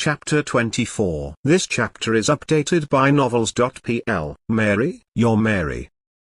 Chapter 24. This chapter is updated by novels.pl. Mary, you're Mary.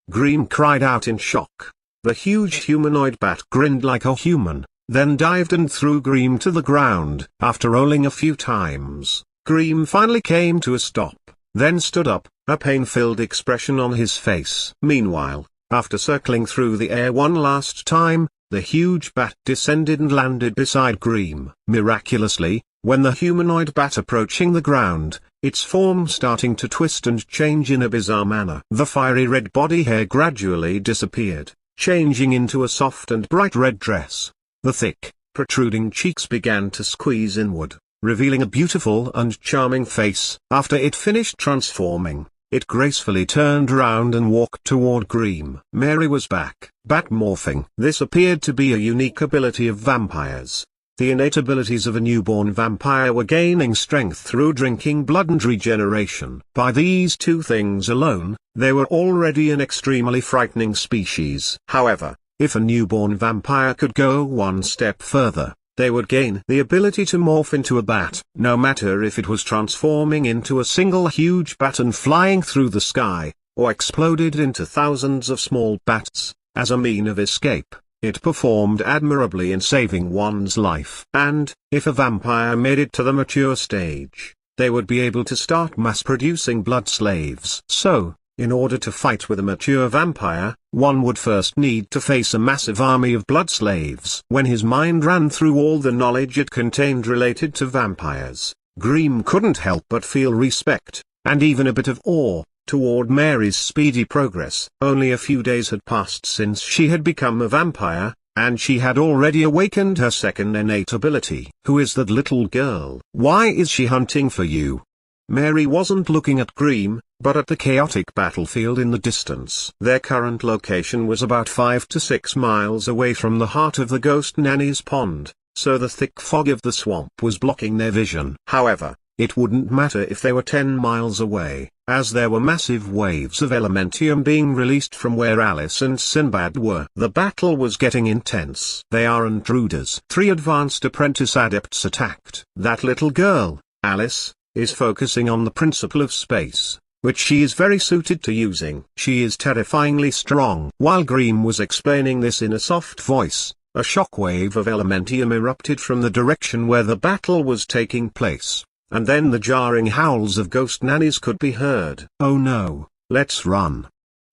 Greem cried out in shock. The huge humanoid bat grinned like a human, then dived and threw Greem to the ground. After rolling a few times, Greem finally came to a stop, then stood up, a pain-filled expression on his face. Meanwhile, after circling through the air one last time, the huge bat descended and landed beside Greem. Miraculously, when the humanoid bat approaching the ground, its form starting to twist and change in a bizarre manner. The fiery red body hair gradually disappeared, changing into a soft and bright red dress. The thick, protruding cheeks began to squeeze inward, revealing a beautiful and charming face. After it finished transforming, it gracefully turned around and walked toward Greem. Mary was back. Bat morphing. This appeared to be a unique ability of vampires. The innate abilities of a newborn vampire were gaining strength through drinking blood and regeneration. By these two things alone, they were already an extremely frightening species. However, if a newborn vampire could go one step further, they would gain the ability to morph into a bat, no matter if it was transforming into a single huge bat and flying through the sky, or exploded into thousands of small bats, as a mean of escape. It performed admirably in saving one's life. And, if a vampire made it to the mature stage, they would be able to start mass-producing blood slaves. So, in order to fight with a mature vampire, one would first need to face a massive army of blood slaves. When his mind ran through all the knowledge it contained related to vampires, Greem couldn't help but feel respect, and even a bit of awe, toward Mary's speedy progress. Only a few days had passed since she had become a vampire, and she had already awakened her second innate ability. Who is that little girl? Why is she hunting for you? Mary wasn't looking at Greem, but at the chaotic battlefield in the distance. Their current location was about 5 to 6 miles away from the heart of the Ghost Nanny's pond, so the thick fog of the swamp was blocking their vision. However, it wouldn't matter if they were 10 miles away, as there were massive waves of elementium being released from where Alice and Sinbad were. The battle was getting intense. They are intruders. 3 advanced apprentice adepts attacked. That little girl, Alice, is focusing on the principle of space, which she is very suited to using. She is terrifyingly strong. While Greem was explaining this in a soft voice, a shockwave of elementium erupted from the direction where the battle was taking place, and then the jarring howls of ghost nannies could be heard. Oh no, let's run.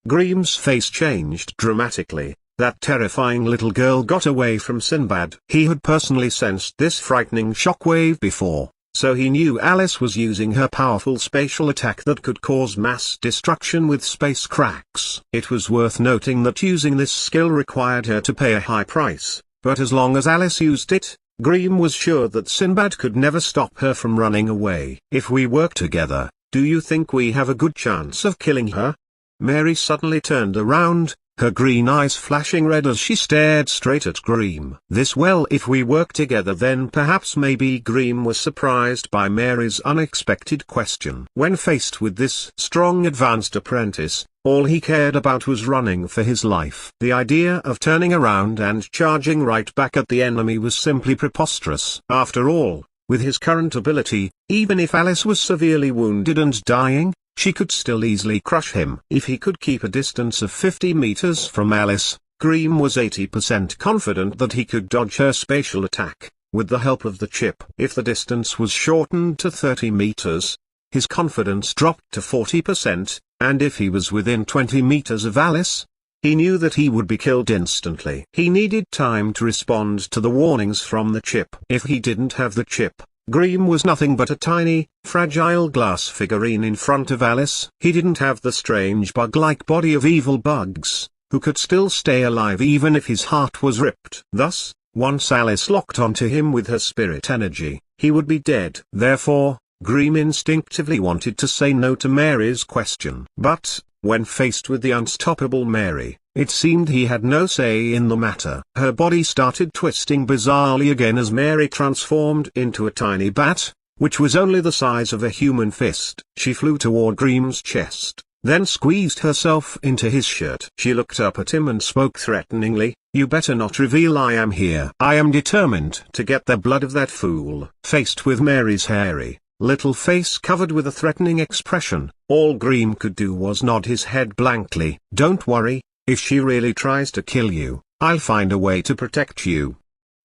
Greem's face changed dramatically. That terrifying little girl got away from Sinbad. He had personally sensed this frightening shockwave before, so he knew Alice was using her powerful spatial attack that could cause mass destruction with space cracks. It was worth noting that using this skill required her to pay a high price, but as long as Alice used it, Greem was sure that Sinbad could never stop her from running away. If we work together, do you think we have a good chance of killing her? Mary suddenly turned around, her green eyes flashing red as she stared straight at Greem. If we work together then perhaps maybe. Greem was surprised by Mary's unexpected question. When faced with this strong advanced apprentice, all he cared about was running for his life. The idea of turning around and charging right back at the enemy was simply preposterous. After all, with his current ability, even if Alice was severely wounded and dying, she could still easily crush him. If he could keep a distance of 50 meters from Alice, Greem was 80% confident that he could dodge her spatial attack, with the help of the chip. If the distance was shortened to 30 meters, his confidence dropped to 40%, and if he was within 20 meters of Alice, he knew that he would be killed instantly. He needed time to respond to the warnings from the chip. If he didn't have the chip, Greem was nothing but a tiny, fragile glass figurine in front of Alice. He didn't have the strange bug-like body of evil bugs, who could still stay alive even if his heart was ripped. Thus, once Alice locked onto him with her spirit energy, he would be dead. Therefore, Greem instinctively wanted to say no to Mary's question. But, when faced with the unstoppable Mary, it seemed he had no say in the matter. Her body started twisting bizarrely again as Mary transformed into a tiny bat, which was only the size of a human fist. She flew toward Greem's chest, then squeezed herself into his shirt. She looked up at him and spoke threateningly, "You better not reveal I am here. I am determined to get the blood of that fool." Faced with Mary's hairy, little face covered with a threatening expression, all Grimm could do was nod his head blankly. "Don't worry, if she really tries to kill you, I'll find a way to protect you."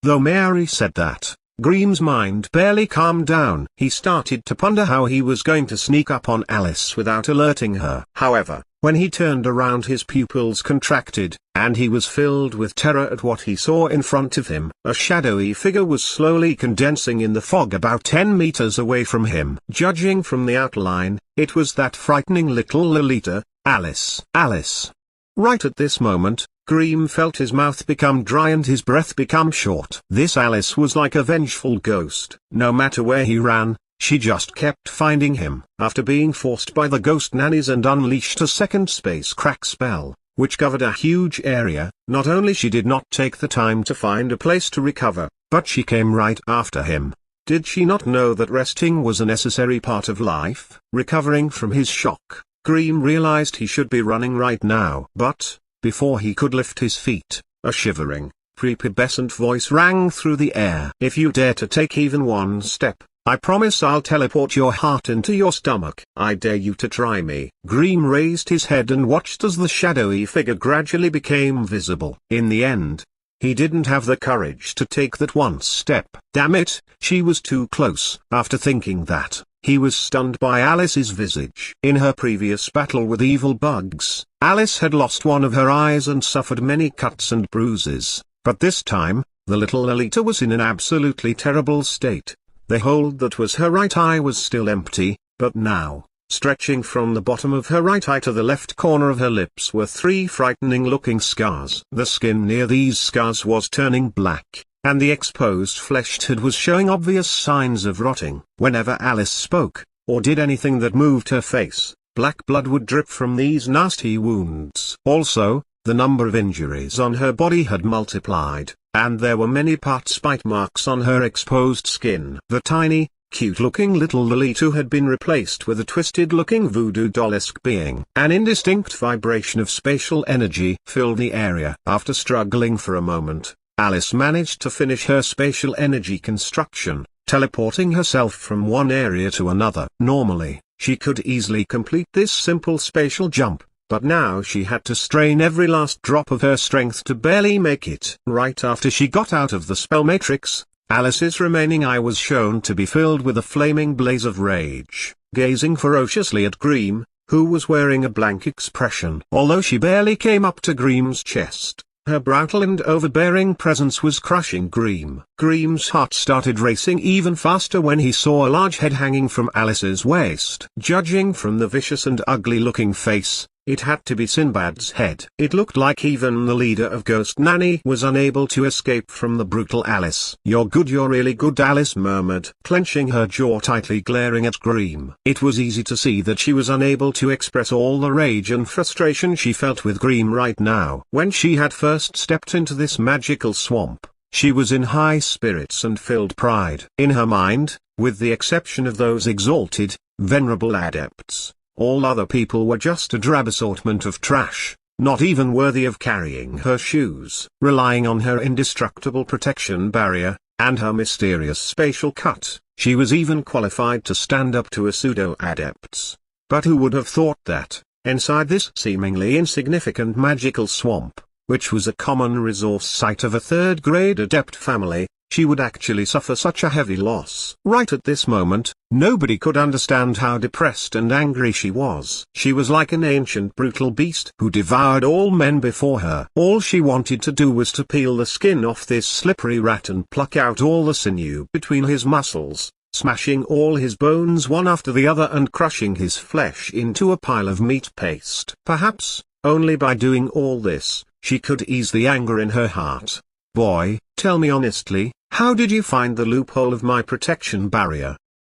Though Mary said that, Grimm's mind barely calmed down. He started to ponder how he was going to sneak up on Alice without alerting her. However, when he turned around, his pupils contracted, and he was filled with terror at what he saw in front of him. A shadowy figure was slowly condensing in the fog about 10 meters away from him. Judging from the outline, it was that frightening little Lolita, Alice. Alice. Right at this moment, Grimm felt his mouth become dry and his breath become short. This Alice was like a vengeful ghost. No matter where he ran, she just kept finding him. After being forced by the ghost nannies and unleashed a second space crack spell, which covered a huge area, not only she did not take the time to find a place to recover, but she came right after him. Did she not know that resting was a necessary part of life? Recovering from his shock, Grimm realized he should be running right now. But, before he could lift his feet, a shivering, prepubescent voice rang through the air. "If you dare to take even one step, I promise I'll teleport your heart into your stomach. I dare you to try me." Grimm raised his head and watched as the shadowy figure gradually became visible. In the end, he didn't have the courage to take that one step. Damn it, she was too close. After thinking that, he was stunned by Alice's visage. In her previous battle with evil bugs, Alice had lost one of her eyes and suffered many cuts and bruises, but this time, the little Lolita was in an absolutely terrible state. The hole that was her right eye was still empty, but now, stretching from the bottom of her right eye to the left corner of her lips were 3 frightening-looking scars. The skin near these scars was turning black, and the exposed flesh tad was showing obvious signs of rotting. Whenever Alice spoke, or did anything that moved her face, black blood would drip from these nasty wounds. Also, the number of injuries on her body had multiplied, and there were many bite marks on her exposed skin. The tiny, cute-looking little Lolita had been replaced with a twisted-looking voodoo doll-esque being. An indistinct vibration of spatial energy filled the area. After struggling for a moment, Alice managed to finish her spatial energy construction, teleporting herself from one area to another. Normally, she could easily complete this simple spatial jump, but now she had to strain every last drop of her strength to barely make it. Right after she got out of the spell matrix, Alice's remaining eye was shown to be filled with a flaming blaze of rage, gazing ferociously at Grimm, who was wearing a blank expression. Although she barely came up to Grimm's chest, her brutal and overbearing presence was crushing Grimm. Grimm's heart started racing even faster when he saw a large head hanging from Alice's waist. Judging from the vicious and ugly-looking face, it had to be Sinbad's head. It looked like even the leader of Ghost Nanny was unable to escape from the brutal Alice. "You're really good," Alice murmured, clenching her jaw tightly, glaring at Grimm. It was easy to see that she was unable to express all the rage and frustration she felt with Grimm right now. When she had first stepped into this magical swamp, she was in high spirits and filled pride. In her mind, with the exception of those exalted, venerable adepts, all other people were just a drab assortment of trash, not even worthy of carrying her shoes. Relying on her indestructible protection barrier, and her mysterious spatial cut, she was even qualified to stand up to a pseudo-adepts. But who would have thought that, inside this seemingly insignificant magical swamp, which was a common resource site of a third-grade adept family, she would actually suffer such a heavy loss? Right at this moment, nobody could understand how depressed and angry she was. She was like an ancient brutal beast who devoured all men before her. All she wanted to do was to peel the skin off this slippery rat and pluck out all the sinew between his muscles, smashing all his bones one after the other and crushing his flesh into a pile of meat paste. Perhaps, only by doing all this, she could ease the anger in her heart. "Boy, tell me honestly, how did you find the loophole of my protection barrier?"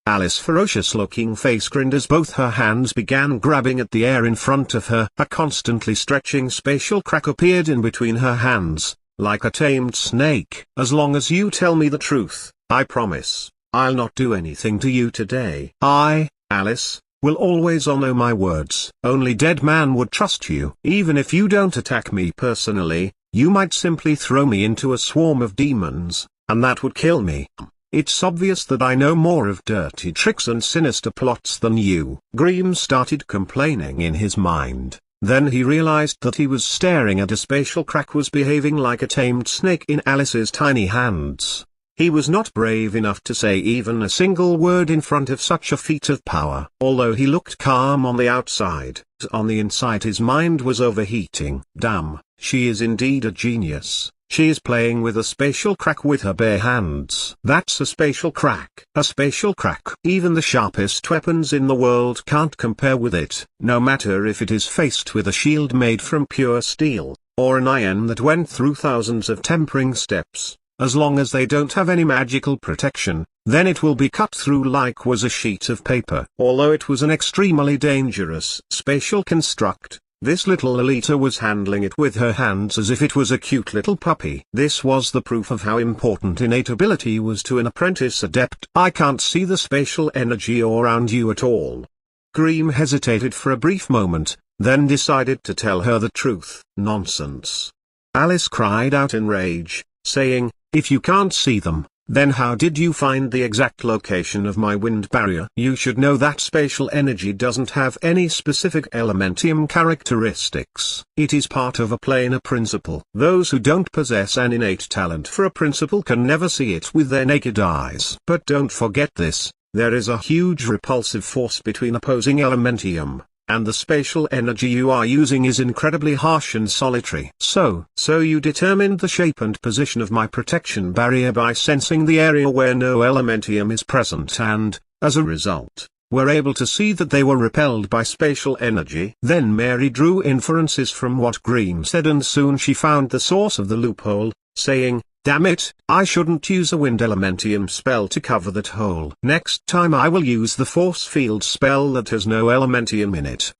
Alice's ferocious-looking face grinned as both her hands began grabbing at the air in front of her. A constantly stretching spatial crack appeared in between her hands, like a tamed snake. "As long as you tell me the truth, I promise, I'll not do anything to you today." "I, Alice, will always honor my words. Only dead man would trust you. Even if you don't attack me personally, you might simply throw me into a swarm of demons, and that would kill me. It's obvious that I know more of dirty tricks and sinister plots than you." Grimm started complaining in his mind. Then he realized that he was staring at a spatial crack was behaving like a tamed snake in Alice's tiny hands. He was not brave enough to say even a single word in front of such a feat of power. Although he looked calm on the outside, on the inside his mind was overheating. Damn, she is indeed a genius. She is playing with a spatial crack with her bare hands. That's a spatial crack. A spatial crack. Even the sharpest weapons in the world can't compare with it, no matter if it is faced with a shield made from pure steel, or an iron that went through thousands of tempering steps. As long as they don't have any magical protection, then it will be cut through like was a sheet of paper. Although it was an extremely dangerous spatial construct, this little Alita was handling it with her hands as if it was a cute little puppy. This was the proof of how important innate ability was to an apprentice adept. "I can't see the spatial energy around you at all." Grimm hesitated for a brief moment, then decided to tell her the truth. "Nonsense!" Alice cried out in rage, saying, "If you can't see them, then how did you find the exact location of my wind barrier? You should know that spatial energy doesn't have any specific elementium characteristics. It is part of a planar principle. Those who don't possess an innate talent for a principle can never see it with their naked eyes. But don't forget this, there is a huge repulsive force between opposing elementium, and the spatial energy you are using is incredibly harsh and solitary. So you determined the shape and position of my protection barrier by sensing the area where no elementium is present and, as a result, were able to see that they were repelled by spatial energy." Then Mary drew inferences from what Grimm said, and soon she found the source of the loophole, saying, "Damn it, I shouldn't use a wind elementium spell to cover that hole. Next time I will use the force field spell that has no elementium in it."